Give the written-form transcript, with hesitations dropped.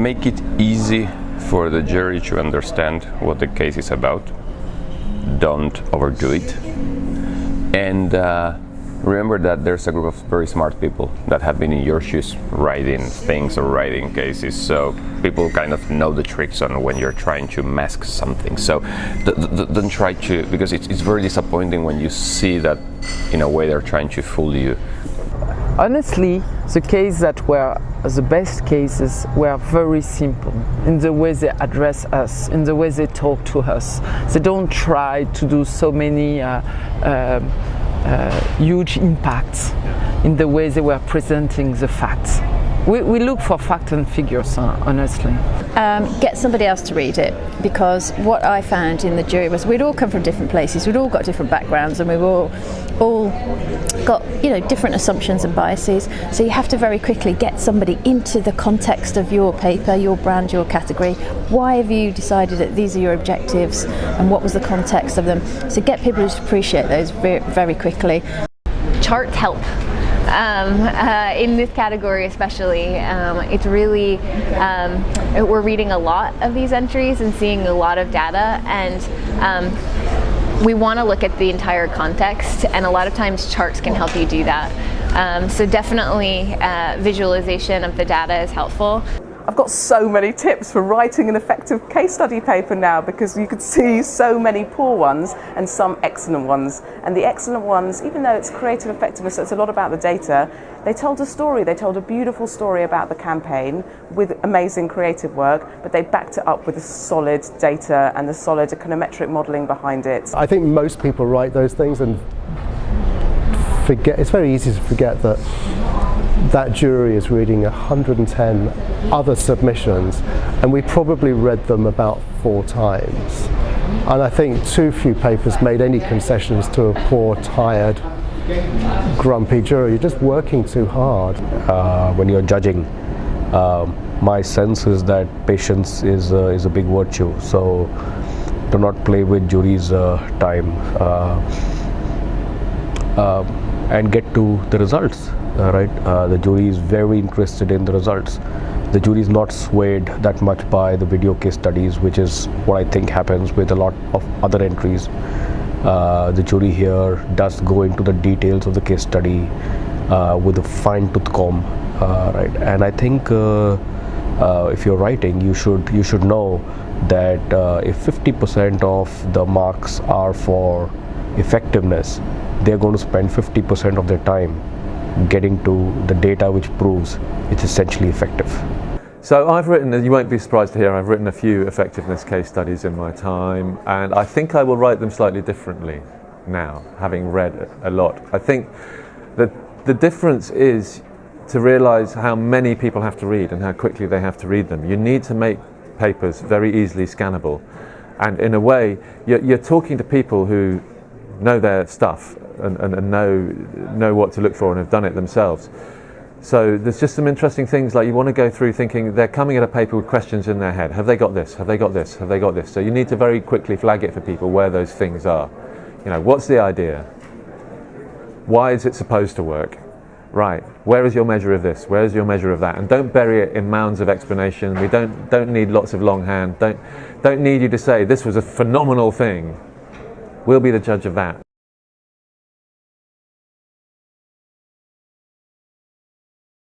make it easy for the jury to understand what the case is about. Don't overdo it. And remember that there's a group of very smart people that have been in your shoes writing things or writing cases. So people kind of know the tricks on when you're trying to mask something. So don't try to, because it's very disappointing when you see that in a way they're trying to fool you. Honestly, the cases that were the best cases were very simple in the way they address us, in the way they talk to us. They don't try to do so many huge impacts in the way they were presenting the facts. We look for facts and figures, honestly. Get somebody else to read it, because what I found in the jury was we'd all come from different places, we'd all got different backgrounds, and we've all got different assumptions and biases. So you have to very quickly get somebody into the context of your paper, your brand, your category. Why have you decided that these are your objectives, and what was the context of them? So get people to appreciate those very quickly. Charts help. In this category especially, it's really, we're reading a lot of these entries and seeing a lot of data, and we want to look at the entire context, and a lot of times charts can help you do that. So definitely visualization of the data is helpful. I've got so many tips for writing an effective case study paper now, because you could see so many poor ones and some excellent ones. And the excellent ones, even though it's creative effectiveness, it's a lot about the data, they told a story. They told a beautiful story about the campaign with amazing creative work, but they backed it up with the solid data and the solid econometric modelling behind it. I think most people write those things and forget. It's very easy to forget that that jury is reading 110 other submissions, and we probably read them about 4 times. And I think too few papers made any concessions to a poor, tired, grumpy jury. You're just working too hard. When you're judging, my sense is that patience is a big virtue. So do not play with jury's time, and get to the results. The jury is very interested in the results. The jury is not swayed that much by the video case studies, which is what I think happens with a lot of other entries. The jury here does go into the details of the case study with a fine-tooth comb, And I think if you're writing, you should know that if 50% of the marks are for effectiveness, they're going to spend 50% of their time getting to the data which proves it's essentially effective. So I've written, you won't be surprised to hear, I've written a few effectiveness case studies in my time, and I think I will write them slightly differently now, having read a lot. I think that the difference is to realise how many people have to read and how quickly they have to read them. You need to make papers very easily scannable, and in a way you're talking to people who know their stuff and know what to look for and have done it themselves. So there's just some interesting things, like you want to go through thinking they're coming at a paper with questions in their head. Have they got this? Have they got this? Have they got this? So you need to very quickly flag it for people where those things are. You know, what's the idea? Why is it supposed to work? Right, where is your measure of this? Where is your measure of that? And don't bury it in mounds of explanation. We don't need lots of longhand. Don't need you to say this was a phenomenal thing. We'll be the judge of that.